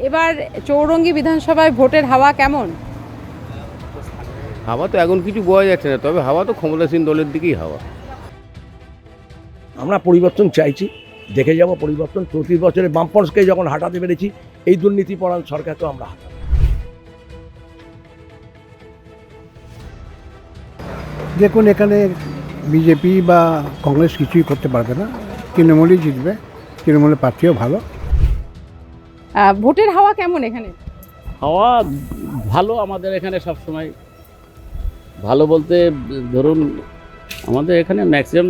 এবার চৌরঙ্গী বিধানসভায় ভোটের হাওয়া কেমন? হাওয়া তো এখন কিছু বোঝা যাচ্ছে না, তবে হাওয়া তো ক্ষমতাসীন দলের দিকেই হাওয়া। আমরা পরিবর্তন চাইছি, দেখে যাব পরিবর্তন। প্রতি বছরে বামপন্থকে যখন হাঁটাতে পেরেছি, এই দুর্নীতিপরায়ণ সরকারকেও আমরা হাঁটাবো। দেখুন, এখানে বিজেপি বা কংগ্রেস কিছুই করতে পারবে না, তৃণমূলই জিতবে। তৃণমূলের প্রার্থীও ভালো। ভোটের হাওয়া কেমন এখানে? হাওয়া ভালো আমাদের এখানে সব সময়। ভালো বলতে ধরুন আমাদের এখানে ম্যাক্সিমাম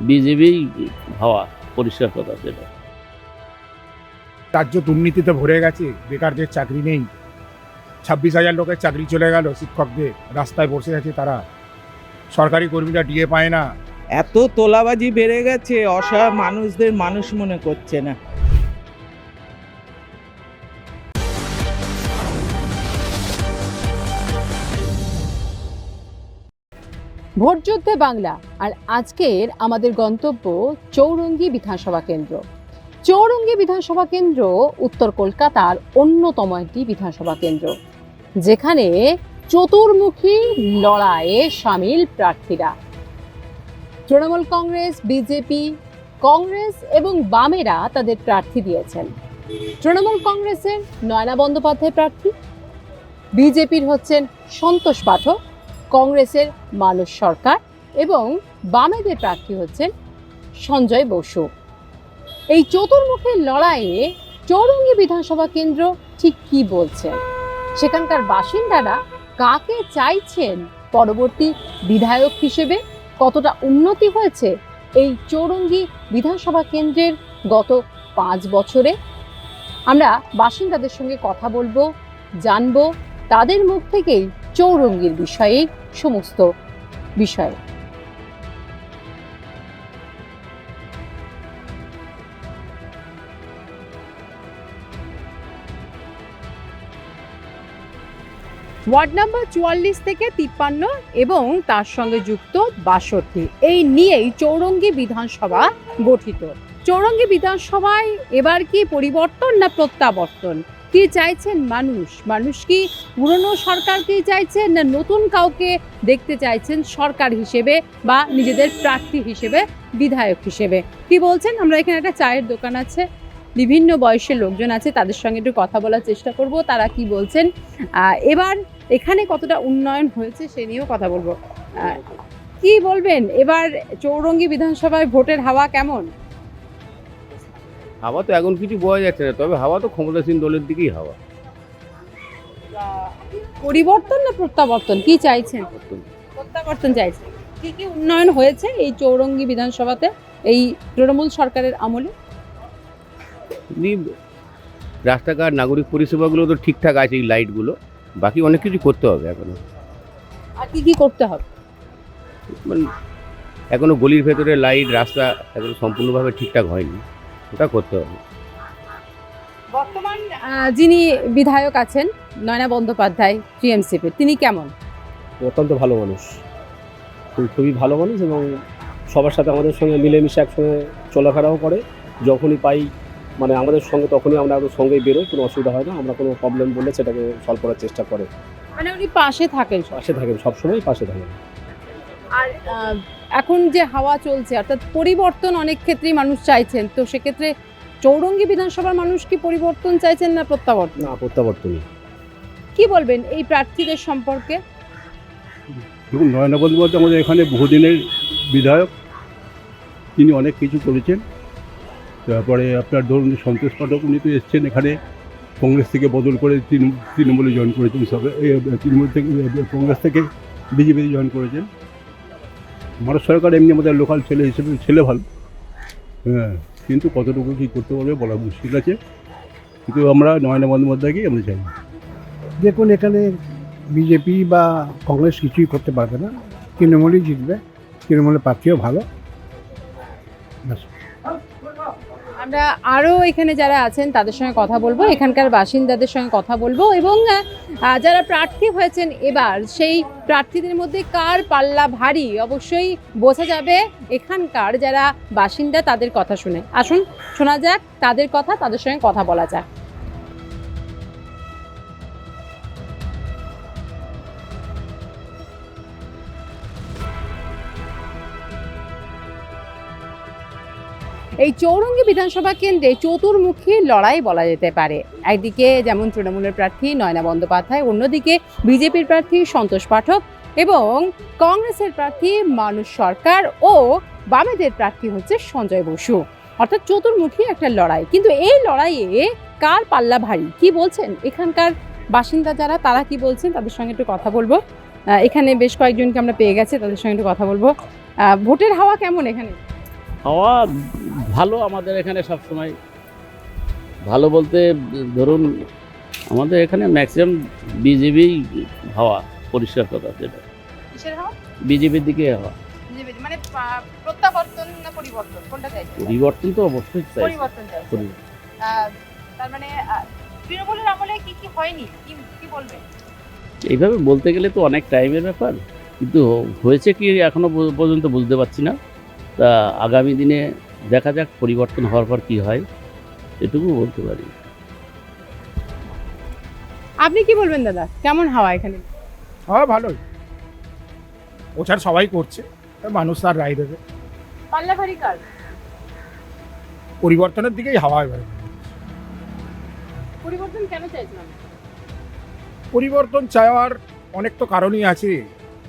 বিজেপি হাওয়া, পরিষ্কার কথা যেটা। রাজ্য দুর্নীতিতে ভরে গেছে, বেকারদের চাকরি নেই, 26,000 লোকের চাকরি চলে গেল, শিক্ষকদের রাস্তায় বসে আছে তারা, সরকারি কর্মীরা ডিএ পায় না। এত তোলাবাজি বেড়ে গেছে, অসহায় মানুষদের মানুষ মনে করছে না। ভোটযুদ্ধে বাংলা, আর আজকের আমাদের গন্তব্য চৌরঙ্গী বিধানসভা কেন্দ্র। চৌরঙ্গী বিধানসভা কেন্দ্র উত্তর কলকাতার অন্যতম একটি বিধানসভা কেন্দ্র, যেখানে চতুর্মুখী লড়াইয়ে সামিল প্রার্থীরা। তৃণমূল কংগ্রেস, বিজেপি, কংগ্রেস এবং বামেরা তাদের প্রার্থী দিয়েছেন। তৃণমূল কংগ্রেসের নয়না বন্দ্যোপাধ্যায় প্রার্থী, বিজেপির হচ্ছেন সন্তোষ পাঠক, কংগ্রেসের মানস সরকার এবং বামেদের প্রার্থী হচ্ছেন সঞ্জয় বসু। এই চতুর্মুখী লড়াইয়ে চৌরঙ্গী বিধানসভা কেন্দ্র ঠিক কি বলছেন, সেখানকার বাসিন্দারা কাকে চাইছেন পরবর্তী বিধায়ক হিসেবে, কতটা উন্নতি হয়েছে এই চৌরঙ্গী বিধানসভা কেন্দ্রের গত 5 বছরে, আমরা বাসিন্দাদের সঙ্গে কথা বলবো, জানবো তাদের মুখ থেকেই চৌরঙ্গীর বিষয়ে সমস্ত বিষয়। ওয়ার্ড নাম্বার 44 থেকে 53 এবং তার সঙ্গে যুক্ত 62, এই নিয়েই চৌরঙ্গী বিধানসভা গঠিত। চৌরঙ্গী বিধানসভায় এবার কি পরিবর্তন না প্রত্যাবর্তন? কি চাইছেন মানুষ? মানুষ কি পুরনো সরকারকেই চাইছেন না নতুন কাউকে দেখতে চাইছেন সরকার হিসেবে বা নিজেদের প্রার্থী হিসেবে, বিধায়ক হিসেবে? কি বলছেন? আমরা এখানে একটা চায়ের দোকান আছে, বিভিন্ন বয়সের লোকজন আছে, তাদের সঙ্গে একটু কথা বলার চেষ্টা করব, তারা কি বলছেন, এবার এখানে কতটা উন্নয়ন হয়েছে সে নিয়েও কথা বলবো। কি বলবেন, এবার চৌরঙ্গী বিধানসভায় ভোটের হাওয়া কেমন? হাওয়া তো এখন কিছু বোঝা যাচ্ছে না, তবে হাওয়া তো ক্ষমতাসীন দলের দিকেই হাওয়া। পরিবর্তন না প্রত্যাবর্তন, কি চাইছেন? প্রত্যাবর্তন চাইছেন। কি কি উন্নয়ন হয়েছে এই চৌরঙ্গী বিধানসভাতে এই তৃণমূল সরকারের আমলে? রাস্তাঘাট, নাগরিক পরিষেবাগুলো তো ঠিকঠাক আছে, এই লাইটগুলো, বাকি অনেক কিছু করতে হবে এখনো। আর কি কি করতে হবে? মানে এখনো গলির ভেতরে লাইট, রাস্তা এখনো সম্পূর্ণভাবে ঠিকঠাক হয়নি, ওটা করতে হবে। বর্তমান যিনি বিধায়ক আছেন নয়না বন্দ্যোপাধ্যায় টিএমসিপি, তিনি কেমন? অত্যন্ত ভালো মানুষ, খুবই ভালো মানুষ এবং সবার সাথে আমাদের সঙ্গে মিলেমিশে একসঙ্গে চলাফেরাও করে। যখনই পাই মানে আমাদের সঙ্গে, তখনই আমরা ওদের সঙ্গেই বেরোই, কোনো অসুবিধা হয় না। আমরা কোনো প্রবলেম বললে সেটাকে সলভ করার চেষ্টা করে, মানে উনি পাশে থাকেন, পাশে থাকেন, সবসময় পাশে থাকেন। আর এখন যে হাওয়া চলছে, অর্থাৎ পরিবর্তন অনেক ক্ষেত্রেই মানুষ চাইছেন, তো সেক্ষেত্রে চৌরঙ্গী বিধানসভার মানুষ কি পরিবর্তন চাইছেন না প্রত্যাবর্তন? না, প্রত্যাবর্তনই। কি বলবেন এই প্রার্থীদের সম্পর্কে? দেখুন, নয়না বন্দ্যোপাধ্যায় আমাদের এখানে বহুদিনের বিধায়ক, তিনি অনেক কিছু করেছেন। তারপরে আপনার ধরুন সন্তোষ পাঠক, উনি তো এসছেন এখানে কংগ্রেস থেকে বদল করে তৃণমূলে জয়েন করেছেন, সবে তৃণমূল থেকে কংগ্রেস থেকে বিজেপিতে জয়েন করেছেন। ভারত সরকার এমনি আমাদের লোকাল ছেলে হিসেবে ছেলে ভালো, হ্যাঁ, কিন্তু কতটুকু কী করতে পারবে বলা মুশকিল আছে, কিন্তু আমরা নয়না বন্দ্যোপাধ্যায়কেই আমরা চাই। দেখুন, এখানে বিজেপি বা কংগ্রেস কিছুই করতে পারবে না, তৃণমূলই জিতবে। তৃণমূলের প্রার্থীও ভালো। আমরা আরও এখানে যারা আছেন তাদের সঙ্গে কথা বলবো, এখানকার বাসিন্দাদের সঙ্গে কথা বলবো এবং যারা প্রার্থী হয়েছেন এবার, সেই প্রার্থীদের মধ্যে কার পাল্লা ভারী অবশ্যই বোঝা যাবে এখানকার যারা বাসিন্দা তাদের কথা শুনে। আসুন শোনা যাক তাদের কথা, তাদের সঙ্গে কথা বলা যাক। এই চৌরঙ্গী বিধানসভা কেন্দ্রে চতুর্মুখী লড়াই বলা যেতে পারে। একদিকে যেমন তৃণমূলের প্রার্থী নয়না বন্দ্যোপাধ্যায়, অন্যদিকে বিজেপির প্রার্থী সন্তোষ পাঠক এবং কংগ্রেসের প্রার্থী মানুষ সরকার ও বামেদের প্রার্থী হচ্ছে সঞ্জয় বসু। অর্থাৎ চতুর্মুখী একটা লড়াই। কিন্তু এই লড়াইয়ে কার পাল্লা ভারী, কি বলছেন এখানকার বাসিন্দা যারা, তারা কি বলছেন তাদের সঙ্গে একটু কথা বলবো। এখানে বেশ কয়েকজনকে আমরা পেয়ে গেছে, তাদের সঙ্গে একটু কথা বলবো। ভোটের হাওয়া কেমন এখানে? হাওয়া ভালো আমাদের এখানে সব সময়। ভালো বলতে ধরুন আমাদের এখানে ম্যাক্সিমাম বিজেপি হাওয়া, পরিষ্কার কথা যেটা কিসের হাওয়া? বিজেপির দিকে হাওয়া। মানে প্রত্যাবর্তন না পরিবর্তন, কোনটা চাইছেন? পরিবর্তন তো অবশ্যই চাই। পরিবর্তন চাইছেন। তার মানে তৃণমূলের আমলে কি কি হয়নি, কি বলবেন? এইভাবে বলতে গেলে তো অনেক টাইমের ব্যাপার, কিন্তু হয়েছে কি এখনো পর্যন্ত বুঝতে পারছি না। তা আগামী দিনে দেখা যাক পরিবর্তন হওয়ার পর কি হয়, এটুকু বলতে পারি। আপনি কি বলবেন দাদা, কেমন হাওয়া এখানে? হ্যাঁ ভালোই, প্রচার সবাই করছে, মানুষ তার রায় দেবে। পাল্লা ভারী কার? পরিবর্তনের দিকেই হাওয়া এবারে। পরিবর্তন কেন চাইছেন? পরিবর্তন চাওয়ার অনেক তো কারণই আছে।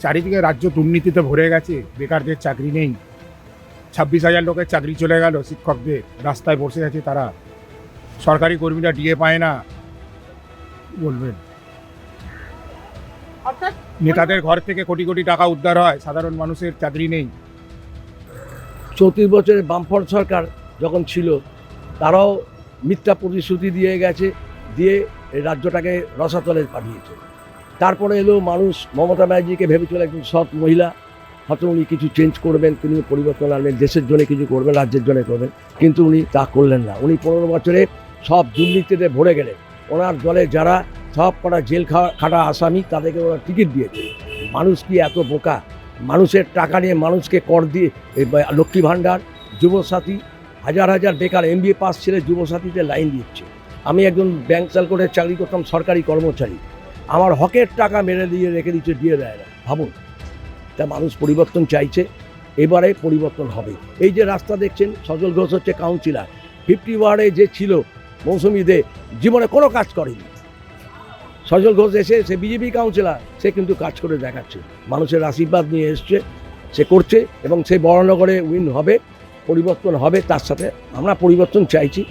চারিদিকে রাজ্য দুর্নীতিতে ভরে গেছে, বেকারদের চাকরি নেই, 26,000 লোকের চাকরি চলে গেল, শিক্ষকদের রাস্তায় বসে আছে তারা, সরকারি কর্মীরা ডিএ পায় না, কি বলবেন। অর্থাৎ নেতাদের ঘর থেকে কোটি কোটি টাকা উদ্ধার হয়, সাধারণ মানুষের চাকরি নেই। 34 বছরের বামফ্রন্ট সরকার যখন ছিল তারাও মিথ্যা প্রতিশ্রুতি দিয়ে গেছে, দিয়ে এই রাজ্যটাকে রসাতলে পাঠিয়েছে। তারপরে এলো মানুষ মমতা ব্যানার্জিকে ভেবেছিল একজন সৎ মহিলা, হয়তো উনি কিছু চেঞ্জ করবেন, তিনি পরিবর্তন আনবেন, দেশের জন্য কিছু করবেন, রাজ্যের জন্য করবেন, কিন্তু উনি তা করলেন না। উনি 15 বছরে সব দুর্নীতিতে ভরে গেলেন। ওনার দলে যারা সব কটা জেল খাটা আসামি, তাদেরকে ওরা টিকিট দিয়েছে। মানুষ কি এত বোকা? মানুষের টাকা নিয়ে মানুষকে কর দিয়ে লক্ষ্মী ভাণ্ডার, যুবসাথী, হাজার হাজার বেকার MBA পাস ছেলে যুবসাথীতে লাইন দিচ্ছে। আমি একজন ব্যাংক চালকদের চাকরি করতাম, সরকারি কর্মচারী, আমার হকের টাকা মেরে দিয়ে রেখে দিচ্ছে, দিয়ে দেয় না। ভাবুন, তা মানুষ পরিবর্তন চাইছে, এবারে পরিবর্তন হবে। এই যে রাস্তা দেখছেন, সজল ঘোষ হচ্ছে কাউন্সিলর, 50 ওয়ার্ডে যে ছিল মৌসুমী দে, জীবনে কোনো কাজ করেনি। সজল ঘোষ এসে সে বিজেপি কাউন্সিলর, সে কিন্তু কাজ করে দেখাচ্ছে, মানুষের আশীর্বাদ নিয়ে এসছে, সে করছে এবং সে বড়নগরে উইন হবে, পরিবর্তন হবে। তার সাথে আমরা পরিবর্তন চাইছি,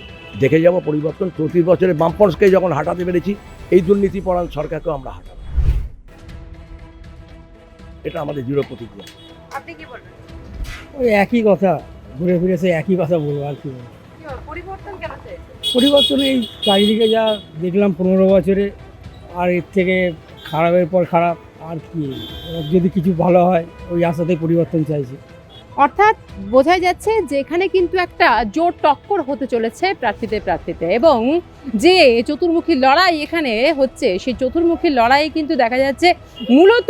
দেখে যাব পরিবর্তন। 34 বছরে বামপন্থকে যখন হাঁটাতে পেরেছি, এই দুর্নীতিপরায়ণ সরকারকেও আমরা হাঁটাবো, এটা আমাদের দৃঢ় প্রতিজ্ঞা। আপনি কি বলবেন? ওই একই কথা, ঘুরে ফিরে সে একই কথা বলবো, আর কি বলবো। পরিবর্তন কেন চাইছেন? পরিবর্তন এই চারিদিকে যা দেখলাম 15 বছরে, আর এর থেকে খারাপের পর খারাপ, আর কি যদি কিছু ভালো হয় ওই আশাতেই পরিবর্তন চাইছি। অর্থাৎ বোঝাই যাচ্ছে যে এখানে কিন্তু একটা জোর টক্কর হতে চলেছে প্রার্থীতে এবং যে চতুর্মুখী লড়াই এখানে হচ্ছে, সেই চতুর্মুখী লড়াই কিন্তু দেখা যাচ্ছে মূলত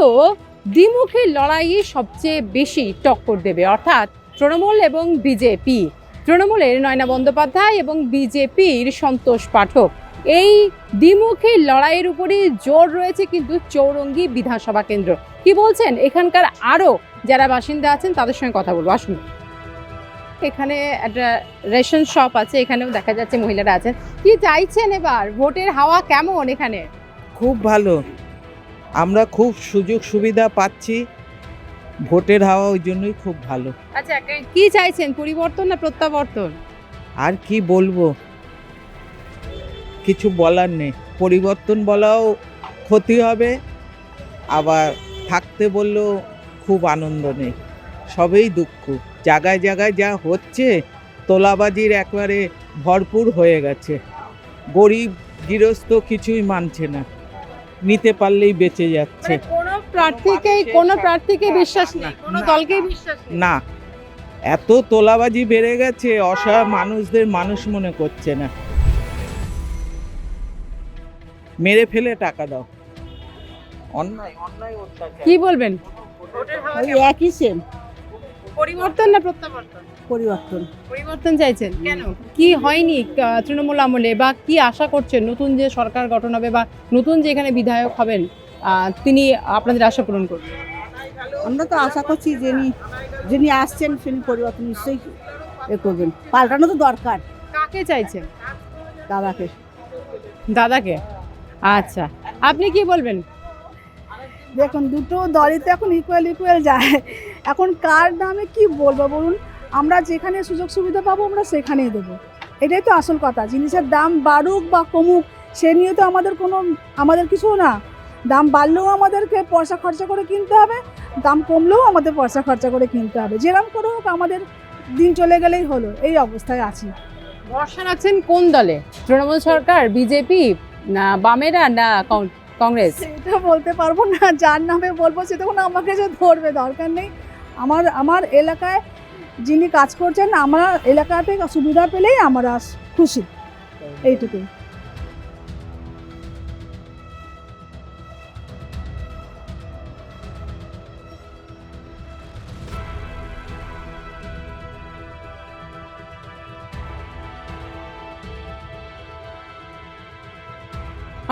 দ্বিমুখী লড়াই সবচেয়ে বেশি টক্কর দেবে। অর্থাৎ তৃণমূল এবং বিজেপি, তৃণমূলের নয়না বন্দ্যোপাধ্যায় এবং বিজেপির সন্তোষ পাঠক, এই দ্বিমুখী লড়াইয়ের উপরই জোর রয়েছে কিন্তু চৌরঙ্গী বিধানসভা কেন্দ্র। কি বলছেন এখানকার আরও যারা বাসিন্দা আছেন, তাদের সঙ্গে কথা বলবো। আসুন, এখানে একটা রেশন শপ আছে, এখানেও দেখা যাচ্ছে মহিলারা আছেন। কি চাইছেন এবার, ভোটের হাওয়া কেমন এখানে? খুব ভালো, আমরা খুব সুযোগ সুবিধা পাচ্ছি, ভোটের হাওয়া ওই জন্যই খুব ভালো। আচ্ছা, কি চাইছেন, পরিবর্তন না প্রত্যাবর্তন? আর কি বলবো, কিছু বলার নেই। পরিবর্তন বলাও ক্ষতি হবে, আবার থাকতে বললেও খুব আনন্দ নেই, সবেই দুঃখ। জায়গায় জায়গায় যা হচ্ছে, তোলাবাজির একবারে ভরপুর হয়ে গেছে। গরিব গৃহস্থ কিছুই মানছে না, নিতে পারলেই বেঁচে যাচ্ছে। কোনো প্রার্থীকে বিশ্বাস নেই, কোনো দলকেই বিশ্বাস নেই। না, এত তোলাবাজি বেড়ে গেছে, অসহায় মানুষদের মানুষ মনে করছে না। মেরে ফেলে টাকা দাও, অন্যায় অন্যায় অত্যাচার। কি বলবেন? ওই একই সেম, পরিবর্তন না প্রত্যাবর্তন? পরিবর্তন। পরিবর্তন চাইছেন কেন? কি হয়নি তৃণমূল আমলে, বা কি আশা করছেন নতুন যে সরকার গঠন হবে বা নতুন যে এখানে বিধায়ক হবেন, তিনি আপনাদের আশা পূরণ করবেন? আমরা তো আশা করছি যিনি আসছেন তিনি পরিবর্তন নিশ্চয়ই এ করবেন, পাল্টানো তো দরকার। কাকে চাইছেন? দাদাকে দাদাকে। আচ্ছা, আপনি কি বলবেন? দেখুন, দুটো দলই তো এখন ইকুয়াল যায়। এখন কার নামে কি বলবো বলুন, আমরা যেখানে সুযোগ সুবিধা পাবো আমরা সেখানেই দেবো, এটাই তো আসল কথা। জিনিসের দাম বাড়ুক বা কমুক সে নিয়ে তো আমাদের কিছু না। দাম বাড়লেও আমাদেরকে পয়সা খরচা করে কিনতে হবে, দাম কমলেও আমাদের পয়সা খরচা করে কিনতে হবে। যেরকম করে হোক আমাদের দিন চলে গেলেই হলো, এই অবস্থায় আছি। ভরসা রাখছেন কোন দলে? তৃণমূল সরকার, বিজেপি, না বামেরা, না কংগ্রেস? এটা বলতে পারবো না, যার নামে বলবো সে তখন আমাকে যে ধরবে, দরকার নেই। আমার এলাকায় যিনি কাজ করছেন, আমার এলাকাতে সুবিধা পেলেই আমরা খুশি, এইটুকুই।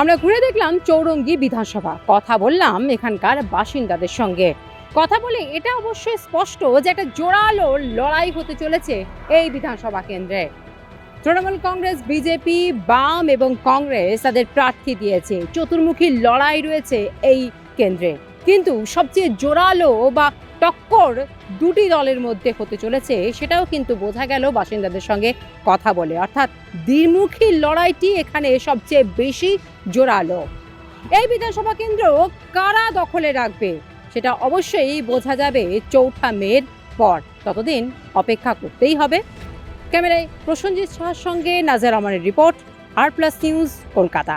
আমরা ঘুরে দেখলাম চৌরঙ্গী বিধানসভা, কথা বললাম এখানকার বাসিন্দাদের সঙ্গে। কথা বলে এটা অবশ্যই স্পষ্ট যে একটা জোরালো লড়াই হতে চলেছে এই বিধানসভা কেন্দ্রে। তৃণমূল কংগ্রেস, বিজেপি, বাম এবং কংগ্রেস তাদের প্রার্থী দিয়েছে। চতুর্মুখী লড়াই রয়েছে এই কেন্দ্রে, কিন্তু সবচেয়ে জোরালো বা টক্কর দুটি দলের মধ্যে হতে চলেছে, সেটাও কিন্তু বোঝা গেল বাসিন্দাদের সঙ্গে কথা বলে। অর্থাৎ দ্বিমুখী লড়াইটি এখানে সবচেয়ে বেশি জোরালো। এই বিধানসভা কেন্দ্র কারা দখলে রাখবে সেটা অবশ্যই বোঝা যাবে 4 মের পর। ততদিন অপেক্ষা করতেই হবে। ক্যামেরায় প্রসেনজিৎ সাহার সঙ্গে নাজের রহমানের রিপোর্ট, আর প্লাস নিউজ, কলকাতা।